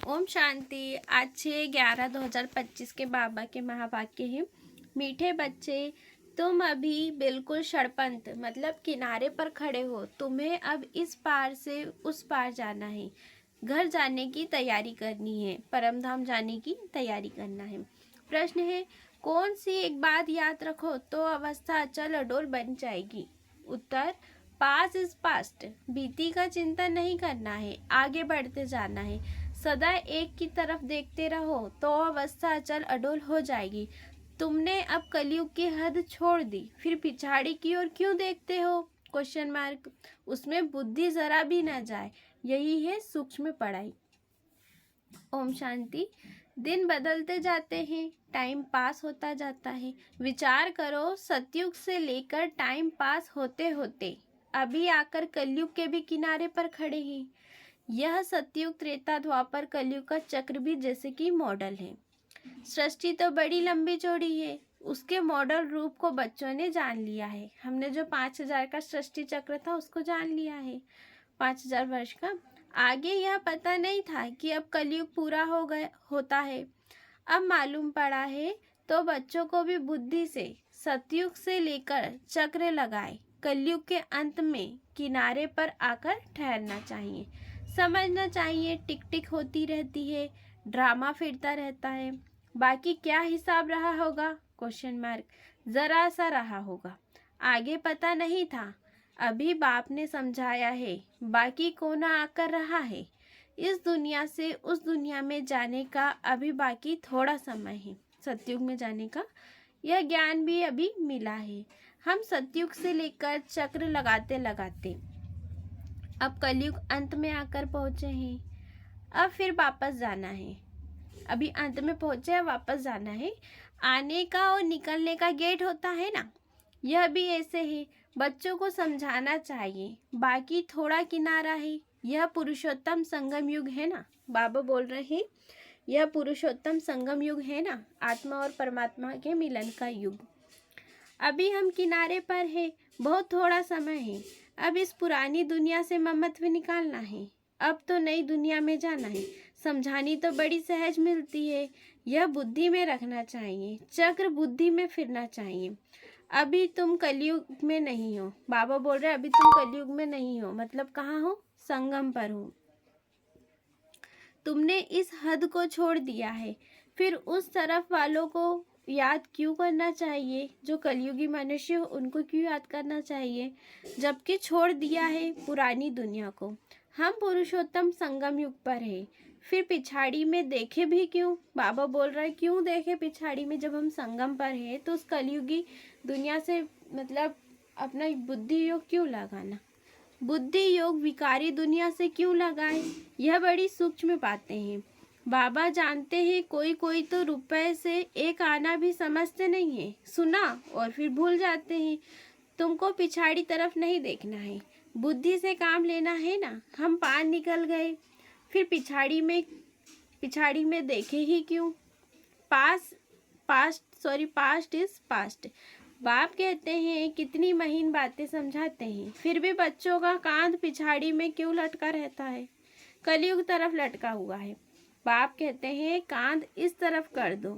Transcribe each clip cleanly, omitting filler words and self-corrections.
ओम शांति। आज 6/11/2025 के बाबा के महावाक्य हैं। मीठे बच्चे, तुम अभी बिल्कुल सड़पंथ मतलब किनारे पर खड़े हो। तुम्हें अब इस पार से उस पार जाना है, घर जाने की तैयारी करनी है, परमधाम जाने की तैयारी करना है। प्रश्न है, कौन सी एक बात याद रखो तो अवस्था अचल अडोल बन जाएगी? उत्तर, पास इज पास्ट। बीती का चिंता नहीं करना है, आगे बढ़ते जाना है। सदा एक की तरफ देखते रहो तो अवस्था अचल अडोल हो जाएगी। तुमने अब कलयुग की हद छोड़ दी, फिर पिछाड़ी की ओर क्यों देखते हो? Question mark. उसमें बुद्धि जरा भी न जाए, यही है सूक्ष्म पढ़ाई। ओम शांति। दिन बदलते जाते हैं, टाइम पास होता जाता है। विचार करो, सतयुग से लेकर टाइम पास होते होते अभी आकर कलयुग के भी किनारे पर खड़े हैं। यह सतयुग, त्रेता, द्वापर, कलयुग का चक्र भी जैसे कि मॉडल है। सृष्टि तो बड़ी लंबी चौड़ी है, उसके मॉडल रूप को बच्चों ने जान लिया है। हमने जो 5000 का सृष्टि चक्र था उसको जान लिया है, 5000 वर्ष का। आगे यह पता नहीं था कि अब कलयुग पूरा हो गया होता है। अब मालूम पड़ा है तो बच्चों को भी बुद्धि से सतयुग से लेकर चक्र लगाए कलयुग के अंत में किनारे पर आकर ठहरना चाहिए। समझना चाहिए, टिक टिक होती रहती है, ड्रामा फिरता रहता है। बाकी क्या हिसाब रहा होगा? Question mark. जरा सा रहा होगा, आगे पता नहीं था। अभी बाप ने समझाया है, बाकी कोना आकर रहा है। इस दुनिया से उस दुनिया में जाने का अभी बाकी थोड़ा समय है, सतयुग में जाने का। यह ज्ञान भी अभी मिला है। हम सतयुग से लेकर चक्र लगाते लगाते अब कलयुग अंत में आकर पहुंचे हैं। अब फिर वापस जाना है। अभी अंत में पहुंचे हैं, वापस जाना है। आने का और निकलने का गेट होता है ना, यह भी ऐसे ही बच्चों को समझाना चाहिए। बाकी थोड़ा किनारा है, यह पुरुषोत्तम संगम युग है ना। बाबा बोल रहे हैं यह पुरुषोत्तम संगम युग है ना, आत्मा और परमात्मा के मिलन का युग। अभी हम किनारे पर हैं, बहुत थोड़ा समय है। अब इस पुरानी दुनिया से ममत्व निकालना है, अब तो नई दुनिया में जाना है। समझानी तो बड़ी सहज मिलती है, यह बुद्धि में रखना चाहिए। चक्र बुद्धि में फिरना चाहिए। अभी तुम कलयुग में नहीं हो, बाबा बोल रहे अभी तुम कलयुग में नहीं हो, मतलब कहाँ हो? संगम पर हो। तुमने इस हद को छोड़ दिया है, फिर उस तरफ वालों को याद क्यों करना चाहिए? जो कलयुगी मनुष्य हो उनको क्यों याद करना चाहिए, जबकि छोड़ दिया है पुरानी दुनिया को। हम पुरुषोत्तम संगम युग पर है, फिर पिछाड़ी में देखे भी क्यों? बाबा बोल रहे क्यों देखे पिछाड़ी में, जब हम संगम पर है तो उस कलयुगी दुनिया से मतलब अपना बुद्धि योग क्यों लगाना? बुद्धि योग विकारी दुनिया से क्यों लगाए? यह बड़ी सूक्ष्म बातें हैं। बाबा जानते हैं कोई कोई तो रुपए से एक आना भी समझते नहीं है, सुना और फिर भूल जाते हैं। तुमको पिछाड़ी तरफ नहीं देखना है, बुद्धि से काम लेना है ना। हम पार निकल गए, फिर पिछाड़ी में देखे ही क्यों? Past is past. बाप कहते हैं कितनी महीन बातें समझाते हैं, फिर भी बच्चों का कांध पिछाड़ी में क्यों लटका रहता है? कलयुग तरफ लटका हुआ है। बाप कहते हैं कांध इस तरफ कर दो।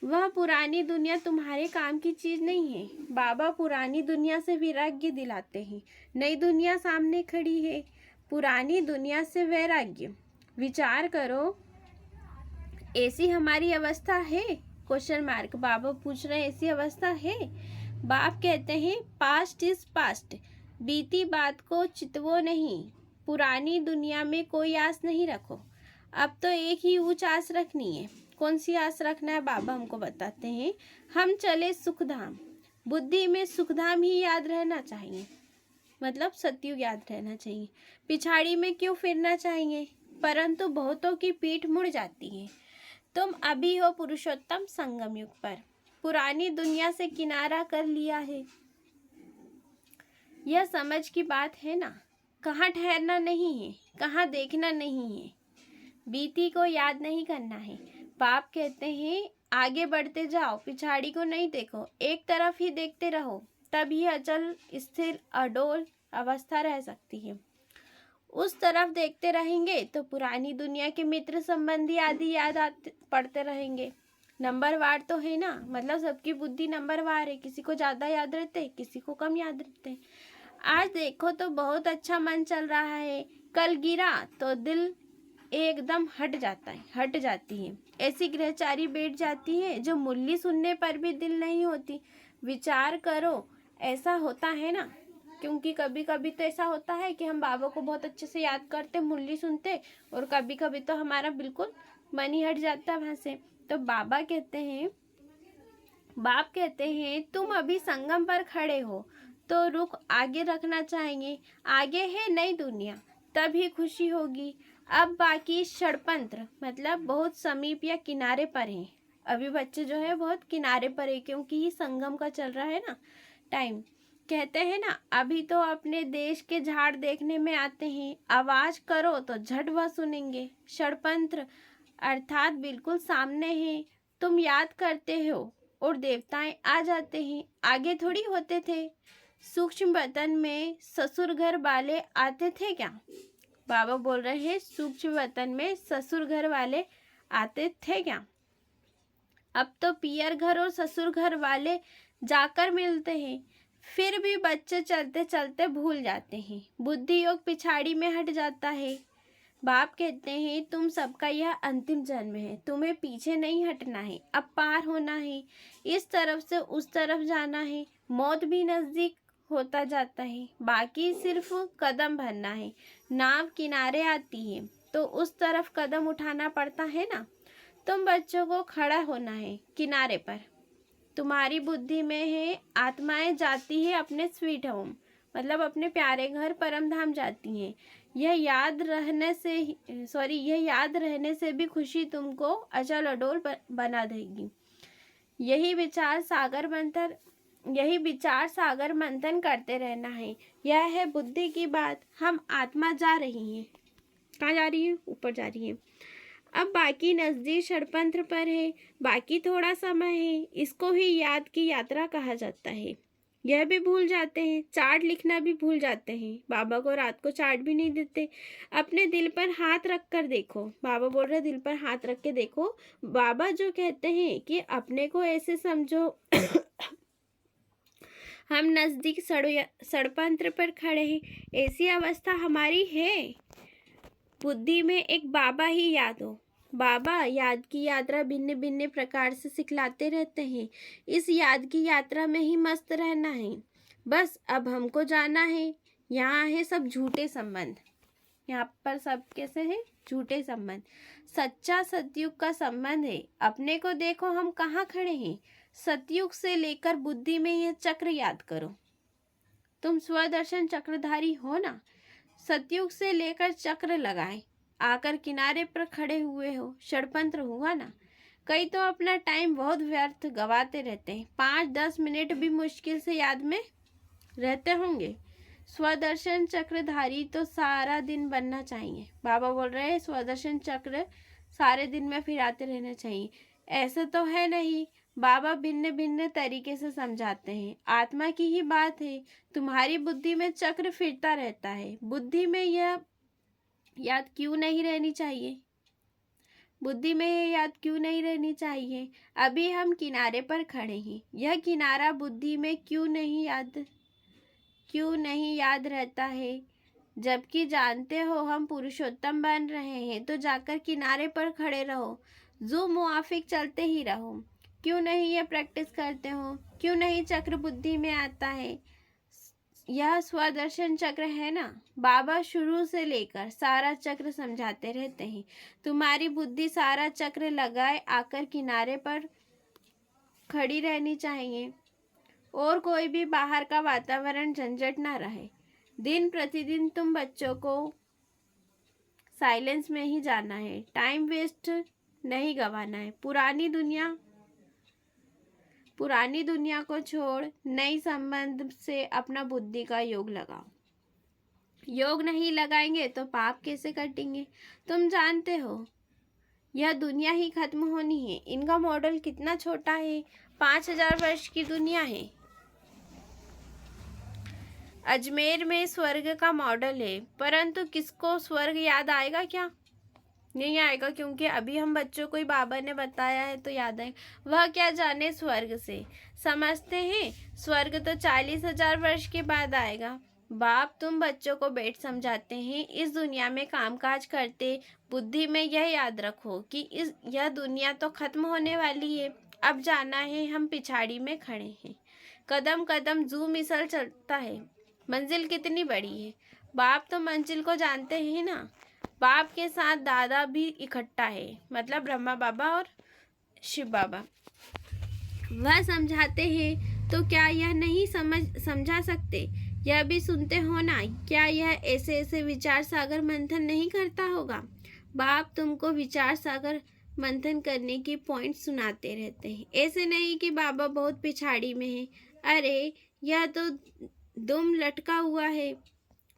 वह पुरानी दुनिया तुम्हारे काम की चीज नहीं है। बाबा पुरानी दुनिया से वैराग्य दिलाते हैं, नई दुनिया सामने खड़ी है। पुरानी दुनिया से वैराग्य। विचार करो, ऐसी हमारी अवस्था है? Question mark. बाबा पूछ रहे हैं ऐसी अवस्था है? बाप कहते हैं पास्ट इज पास्ट। बीती बात को चितवो नहीं, पुरानी दुनिया में कोई आस नहीं रखो। अब तो एक ही ऊंच आस रखनी है। कौन सी आस रखना है? बाबा हमको बताते हैं, हम चले सुखधाम। बुद्धि में सुखधाम ही याद रहना चाहिए, मतलब सतयुग याद रहना चाहिए। पिछाड़ी में क्यों फिरना चाहिए? परंतु बहुतों की पीठ मुड़ जाती है। तुम अभी हो पुरुषोत्तम संगम युग पर, पुरानी दुनिया से किनारा कर लिया है। यह समझ की बात है ना। कहाँ ठहरना नहीं है, कहाँ देखना नहीं है, बीती को याद नहीं करना है। बाप कहते हैं आगे बढ़ते जाओ, पिछाड़ी को नहीं देखो, एक तरफ ही देखते रहो, तब ही अचल स्थिर अडोल अवस्था रह सकती है। उस तरफ देखते रहेंगे तो पुरानी दुनिया के मित्र संबंधी आदि याद आते पड़ते रहेंगे। नंबरवार तो है ना, मतलब सबकी बुद्धि नंबरवार है, किसी को ज़्यादा याद रहते हैं, किसी को कम याद रहते हैं। आज देखो तो बहुत अच्छा मन चल रहा है, कल गिरा तो दिल एकदम हट जाती है। ऐसी ग्रहचारी बैठ जाती है जो मुरली सुनने पर भी दिल नहीं होती। विचार करो, ऐसा होता है ना, क्योंकि कभी कभी तो ऐसा होता है कि हम बाबा को बहुत अच्छे से याद करते, मुरली सुनते, और कभी कभी तो हमारा बिल्कुल मन ही हट जाता है वहाँ से। तो बाप कहते हैं तुम अभी संगम पर खड़े हो तो रुख आगे रखना चाहिए। आगे है नई दुनिया, तभी खुशी होगी। अब बाकी षड़यंत्र मतलब बहुत समीप या किनारे पर है। अभी बच्चे जो है बहुत किनारे पर है, क्योंकि ये संगम का चल रहा है ना टाइम। कहते हैं ना, अभी तो अपने देश के झाड़ देखने में आते हैं, आवाज करो तो झट वह सुनेंगे। षड़यंत्र अर्थात बिल्कुल सामने है, तुम याद करते हो और देवताएं आ जाते हैं। आगे थोड़ी होते थे। सूक्ष्म वतन में ससुर घर वाले आते थे क्या? बाबा बोल रहे हैं सूक्ष्म वतन में ससुर घर वाले आते थे क्या? अब तो पियर घर और ससुर घर वाले जाकर मिलते हैं। फिर भी बच्चे चलते चलते भूल जाते हैं, बुद्धि योग पिछाड़ी में हट जाता है। बाप कहते हैं तुम सबका यह अंतिम जन्म है, तुम्हें पीछे नहीं हटना है, अब पार होना है, इस तरफ से उस तरफ जाना है। मौत भी नजदीक होता जाता है, बाकी सिर्फ कदम भरना है। नाव किनारे आती है तो उस तरफ कदम उठाना पड़ता है ना। तुम बच्चों को खड़ा होना है किनारे पर। तुम्हारी बुद्धि में है आत्माएं जाती है अपने स्वीट होम, मतलब अपने प्यारे घर परम धाम जाती हैं। यह याद रहने से भी खुशी तुमको अचल अडोल बना देगी। यही विचार सागर मंथन करते रहना है। यह है बुद्धि की बात। हम आत्मा जा रही हैं। कहाँ जा रही है? ऊपर जा रही है। अब बाकी नजदीक षड़यंत्र पर है, बाकी थोड़ा समय है। इसको ही याद की यात्रा कहा जाता है। यह भी भूल जाते हैं, चार्ट लिखना भी भूल जाते हैं। बाबा को रात को चार्ट भी नहीं देते। अपने दिल पर हाथ रख कर देखो, बाबा बोल रहे दिल पर हाथ रख के देखो। बाबा जो कहते हैं कि अपने को ऐसे समझो हम नजदीक षड़यंत्र पर खड़े हैं, ऐसी अवस्था हमारी है। बुद्धि में एक बाबा ही याद हो। बाबा याद की यात्रा भिन्न भिन्न प्रकार से सिखलाते रहते हैं। इस याद की यात्रा में ही मस्त रहना है। बस अब हमको जाना है। यहाँ है सब झूठे संबंध। यहाँ पर सब कैसे है? झूठे संबंध। सच्चा सतयुग का संबंध है। अपने को देखो हम कहाँ खड़े हैं। सतयुग से लेकर बुद्धि में यह चक्र याद करो। तुम स्वदर्शन चक्रधारी हो ना। सतयुग से लेकर चक्र लगाए आकर किनारे पर खड़े हुए हो। षड़यंत्र हुआ ना। कई तो अपना टाइम बहुत व्यर्थ गवाते रहते हैं। 5-10 मिनट भी मुश्किल से याद में रहते होंगे। स्वदर्शन चक्रधारी तो सारा दिन बनना चाहिए। बाबा बोल रहे हैं स्वदर्शन चक्र सारे दिन में फिराते रहना चाहिए। ऐसा तो है नहीं। बाबा भिन्न भिन्न तरीके से समझाते हैं। आत्मा की ही बात है। तुम्हारी बुद्धि में चक्र फिरता रहता है। बुद्धि में यह याद क्यों नहीं रहनी चाहिए? बुद्धि में यह याद क्यों नहीं रहनी चाहिए? अभी हम किनारे पर खड़े हैं। यह किनारा बुद्धि में क्यों नहीं याद रहता है? जबकि जानते हो हम पुरुषोत्तम बन रहे हैं, तो जाकर किनारे पर खड़े रहो। जो मुआफिक चलते ही रहो। क्यों नहीं ये प्रैक्टिस करते हो? क्यों नहीं चक्र बुद्धि में आता है? यह स्वदर्शन चक्र है ना। बाबा शुरू से लेकर सारा चक्र समझाते रहते हैं। तुम्हारी बुद्धि सारा चक्र लगाए आकर किनारे पर खड़ी रहनी चाहिए, और कोई भी बाहर का वातावरण झंझट ना रहे। दिन प्रतिदिन तुम बच्चों को साइलेंस में ही जाना है। टाइम वेस्ट नहीं गवाना है। पुरानी दुनिया को छोड़ नई संबंध से अपना बुद्धि का योग लगाओ। योग नहीं लगाएंगे तो पाप कैसे कटेंगे? तुम जानते हो यह दुनिया ही खत्म होनी है। इनका मॉडल कितना छोटा है। 5000 वर्ष की दुनिया है। अजमेर में स्वर्ग का मॉडल है, परंतु किसको स्वर्ग याद आएगा क्या? नहीं आएगा, क्योंकि अभी हम बच्चों को ही बाबा ने बताया है तो याद है। वह क्या जाने स्वर्ग से। समझते हैं स्वर्ग तो 40,000 वर्ष के बाद आएगा। बाप तुम बच्चों को बैठ समझाते हैं, इस दुनिया में कामकाज करते बुद्धि में यह याद रखो कि यह दुनिया तो खत्म होने वाली है। अब जाना है, हम पिछाड़ी में खड़े हैं। कदम कदम जू मिसल चलता है। मंजिल कितनी बड़ी है। बाप तो मंजिल को जानते हैं ना। बाप के साथ दादा भी इकट्ठा है, मतलब ब्रह्मा बाबा और शिव बाबा। वह समझाते हैं तो क्या यह नहीं समझा सकते? यह भी सुनते हो ना, क्या यह ऐसे ऐसे विचार सागर मंथन नहीं करता होगा? बाप तुमको विचार सागर मंथन करने की पॉइंट सुनाते रहते हैं। ऐसे नहीं कि बाबा बहुत पिछाड़ी में है। अरे यह तो दुम लटका हुआ है,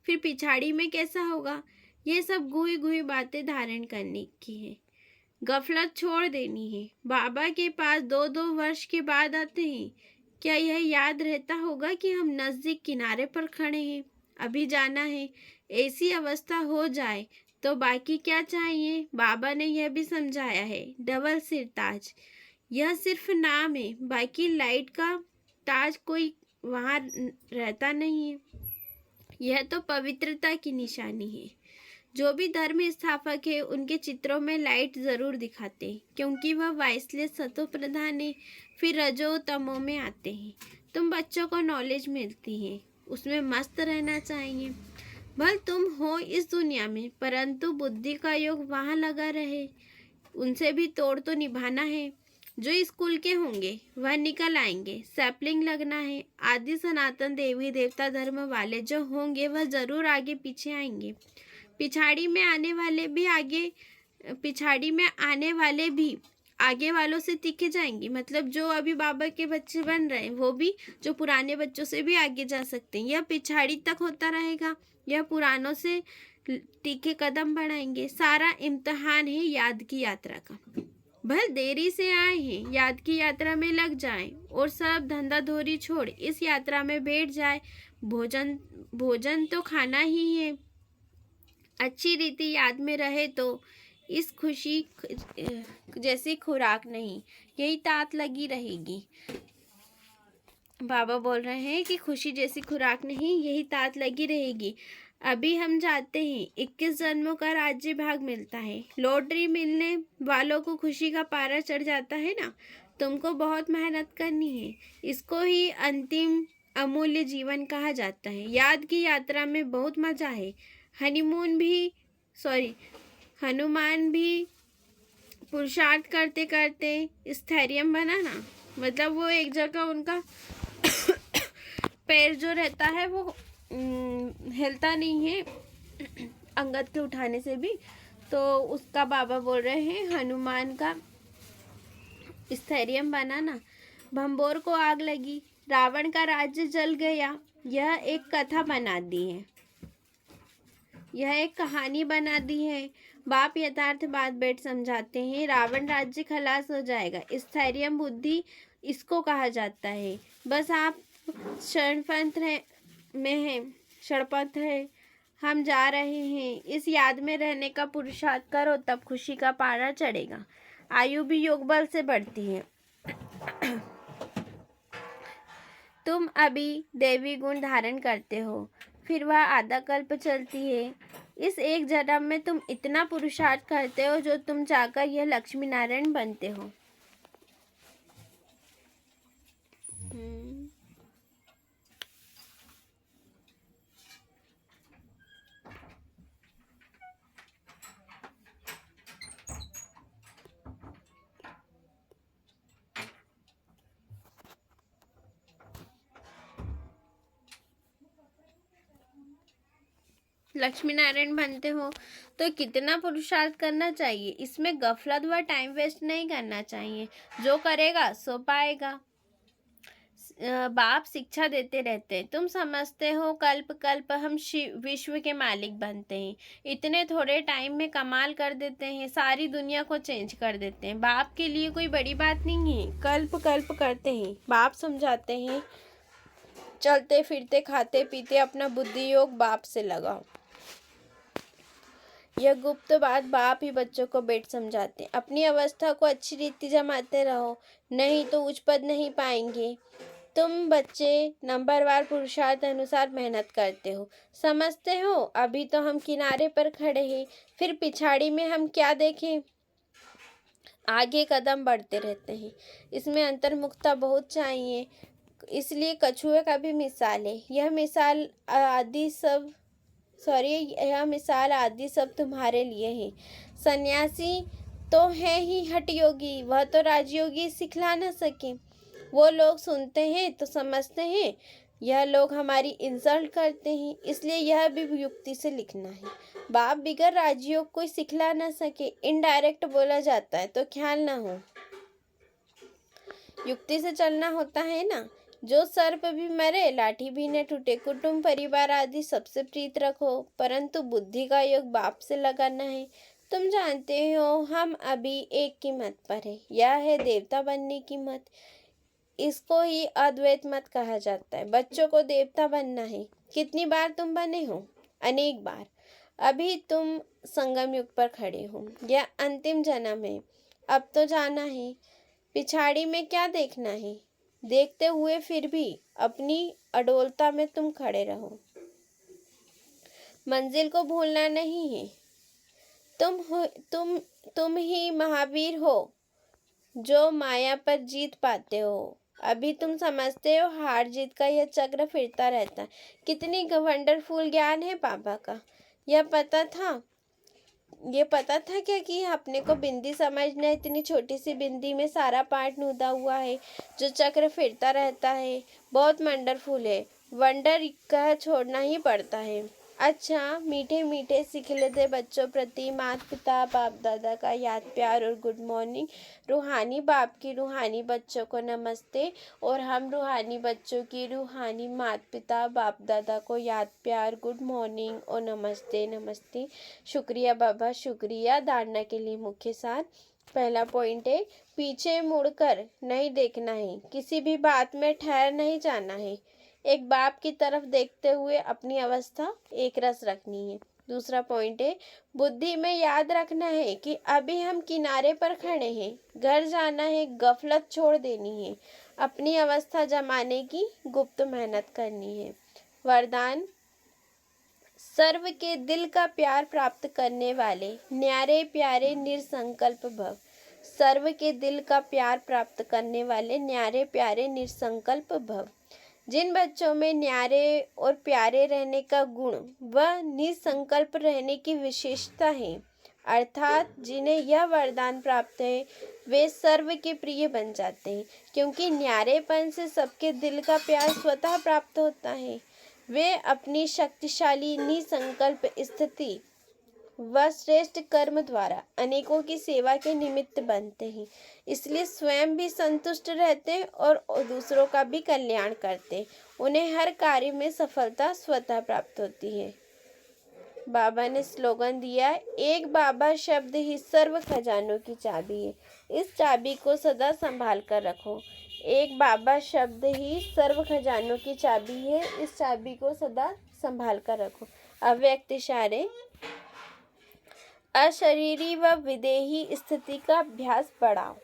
फिर पिछाड़ी में कैसा होगा? ये सब गुई गुई बातें धारण करने की है, गफलत छोड़ देनी है। बाबा के पास 2-2 वर्ष के बाद आते हैं। क्या यह याद रहता होगा कि हम नज़दीक किनारे पर खड़े हैं? अभी जाना है। ऐसी अवस्था हो जाए तो बाकी क्या चाहिए? बाबा ने यह भी समझाया है, डबल सिर ताज यह सिर्फ नाम है, बाकी लाइट का ताज कोई वहाँ रहता नहीं है। यह तो पवित्रता की निशानी है। जो भी धर्म स्थापक है उनके चित्रों में लाइट जरूर दिखाते हैं, क्योंकि वह वाइसलेस सतो प्रधान है। फिर रजो तमो में आते हैं। तुम बच्चों को नॉलेज मिलती है, उसमें मस्त रहना चाहिए। भल तुम हो इस दुनिया में, परंतु बुद्धि का योग वहाँ लगा रहे। उनसे भी तोड़ तो निभाना है। जो स्कूल के होंगे वह निकल आएंगे। सैपलिंग लगना है। आदि सनातन देवी देवता धर्म वाले जो होंगे वह जरूर आगे पीछे आएंगे। पिछाड़ी में आने वाले भी आगे वालों से तीखे जाएंगे। मतलब जो अभी बाबा के बच्चे बन रहे हैं वो भी जो पुराने बच्चों से भी आगे जा सकते हैं। यह पिछाड़ी तक होता रहेगा। यह पुरानों से तीखे कदम बढ़ाएंगे। सारा इम्तिहान है याद की यात्रा का। भले देरी से आए हैं, याद की यात्रा में लग जाएं और सब धंधा धोरी छोड़ इस यात्रा में बैठ जाए। भोजन तो खाना ही है। अच्छी रीति याद में रहे तो इस खुशी जैसी खुराक नहीं, यही तात लगी रहेगी। बाबा बोल रहे हैं कि खुशी जैसी खुराक नहीं, यही तात लगी रहेगी। अभी हम जाते हैं, 21 जन्मों का राज्य भाग मिलता है। लॉटरी मिलने वालों को खुशी का पारा चढ़ जाता है ना। तुमको बहुत मेहनत करनी है। इसको ही अंतिम अमूल्य जीवन कहा जाता है। याद की यात्रा में बहुत मजा है। हनुमान भी पुरुषार्थ करते करते स्थैर्य बना ना। मतलब वो एक जगह उनका पैर जो रहता है वो हिलता नहीं है अंगद के उठाने से भी, तो उसका बाबा बोल रहे हैं हनुमान का स्थैर्य बना ना। भंबोर को आग लगी, रावण का राज्य जल गया। यह एक कथा बना दी है, यह एक कहानी बना दी है। बाप यथार्थ बात बैठ समझाते हैं। रावण राज्य खलास हो जाएगा। स्थैर्य बुद्धि इसको कहा जाता है। बस आप षड़पंथ है। हम जा रहे हैं। इस याद में रहने का पुरुषार्थ करो, तब खुशी का पारा चढ़ेगा। आयु भी योग बल से बढ़ती है। तुम अभी देवी गुण धारण करते हो, फिर वह आधा कल्प चलती है। इस एक जन्म में तुम इतना पुरुषार्थ करते हो जो तुम जाकर यह लक्ष्मी नारायण बनते हो। लक्ष्मी नारायण बनते हो तो कितना पुरुषार्थ करना चाहिए। इसमें गफलत व टाइम वेस्ट नहीं करना चाहिए। जो करेगा सो पाएगा। बाप शिक्षा देते रहते हैं। तुम समझते हो कल्प कल्प हम विश्व के मालिक बनते हैं। इतने थोड़े टाइम में कमाल कर देते हैं, सारी दुनिया को चेंज कर देते हैं। बाप के लिए कोई बड़ी बात नहीं है। कल्प कल्प करते हैं। बाप समझाते हैं चलते फिरते खाते पीते अपना बुद्धि योग बाप से लगाओ। यह गुप्त बात बाप ही बच्चों को बेट समझाते हैं। अपनी अवस्था को अच्छी रीति जमाते रहो, नहीं तो उच्च पद नहीं पाएंगे। तुम बच्चे नंबरवार पुरुषार्थ अनुसार मेहनत करते हो, समझते हो अभी तो हम किनारे पर खड़े हैं, फिर पिछाड़ी में हम क्या देखें। आगे कदम बढ़ते रहते हैं। इसमें अंतर्मुखता बहुत चाहिए, इसलिए कछुए का भी मिसाल है। यह मिसाल आदि सब तुम्हारे लिए है। सन्यासी तो है ही हठ योगी, वह तो राजयोगी सिखला न सके। वो लोग सुनते हैं तो समझते हैं, यह लोग हमारी इंसल्ट करते हैं, इसलिए यह भी युक्ति से लिखना है। बाप बिगर राजयोग कोई सिखला न सके, इनडायरेक्ट बोला जाता है तो ख्याल ना हो। युक्ति से चलना होता है ना। जो सर्प भी मरे लाठी भी न टूटे, कुटुंब परिवार आदि सबसे प्रीत रखो, परंतु बुद्धि का योग बाप से लगाना है। तुम जानते हो हम अभी एक की मत पर है, यह है देवता बनने की मत। इसको ही अद्वैत मत कहा जाता है। बच्चों को देवता बनना है। कितनी बार तुम बने हो? अनेक बार। अभी तुम संगम युग पर खड़े हो, यह अंतिम जन्म है। अब तो जाना है, पिछाड़ी में क्या देखना है। देखते हुए फिर भी अपनी अडोलता में तुम खड़े रहो। मंजिल को भूलना नहीं है। तुम ही महावीर हो जो माया पर जीत पाते हो। अभी तुम समझते हो हार जीत का यह चक्र फिरता रहता है। कितनी वंडरफुल ज्ञान है पापा का। यह पता था क्या कि अपने को बिंदी समझना है। इतनी छोटी सी बिंदी में सारा पार्ट नुदा हुआ है जो चक्र फिरता रहता है। बहुत वंडरफुल है। वंडर कह छोड़ना ही पड़ता है। अच्छा, मीठे मीठे सिखलते बच्चों प्रति माता पिता बाप दादा का याद प्यार और गुड मॉर्निंग। रूहानी बाप की रूहानी बच्चों को नमस्ते, और हम रूहानी बच्चों की रूहानी माता पिता बाप दादा को याद प्यार गुड मॉर्निंग और नमस्ते नमस्ते। शुक्रिया बाबा, शुक्रिया। धारणा के लिए मुख्य सार। पहला पॉइंट है, पीछे मुड़कर नहीं देखना है, किसी भी बात में ठहर नहीं जाना है। एक बाप की तरफ देखते हुए अपनी अवस्था एक रस रखनी है। दूसरा पॉइंट है, बुद्धि में याद रखना है कि अभी हम किनारे पर खड़े हैं, घर जाना है, गफलत छोड़ देनी है, अपनी अवस्था जमाने की गुप्त मेहनत करनी है। वरदान, सर्व के दिल का प्यार प्राप्त करने वाले न्यारे प्यारे निरसंकल्प भव। सर्व के दिल का प्यार प्राप्त करने वाले न्यारे प्यारे निरसंकल्प भव। जिन बच्चों में न्यारे और प्यारे रहने का गुण व निसंकल्प रहने की विशेषता है, अर्थात जिन्हें यह वरदान प्राप्त है, वे सर्व के प्रिय बन जाते हैं, क्योंकि न्यारेपन से सबके दिल का प्यार स्वतः प्राप्त होता है। वे अपनी शक्तिशाली निसंकल्प स्थिति व श्रेष्ठ कर्म द्वारा अनेकों की सेवा के निमित्त बनते हैं, इसलिए स्वयं भी संतुष्ट रहते हैं और दूसरों का भी कल्याण करते हैं। उन्हें हर कार्य में सफलता स्वतः प्राप्त होती है। बाबा ने स्लोगन दिया, एक बाबा शब्द ही सर्व खजानों की चाबी है। इस चाबी को सदा संभाल कर रखो। एक बाबा शब्द ही सर्व खजानों की चाबी है, इस चाबी को सदा संभाल कर रखो। अव्यक्त इशारे, अशरीरी व विदेही स्थिति का अभ्यास बढ़ाओ।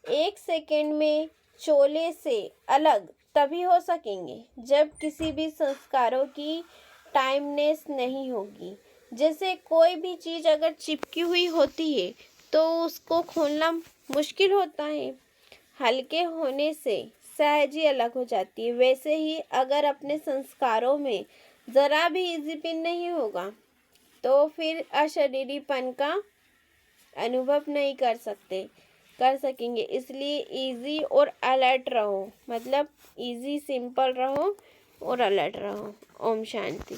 1 सेकेंड में चोले से अलग तभी हो सकेंगे जब किसी भी संस्कारों की टाइमनेस नहीं होगी। जैसे कोई भी चीज़ अगर चिपकी हुई होती है तो उसको खोलना मुश्किल होता है, हल्के होने से सहज ही अलग हो जाती है। वैसे ही अगर अपने संस्कारों में ज़रा भी इजी पिन नहीं होगा तो फिर अशरीरीपन का अनुभव नहीं कर सकेंगे। इसलिए इजी और अलर्ट रहो, मतलब इजी सिंपल रहो और अलर्ट रहो। ओम शांति।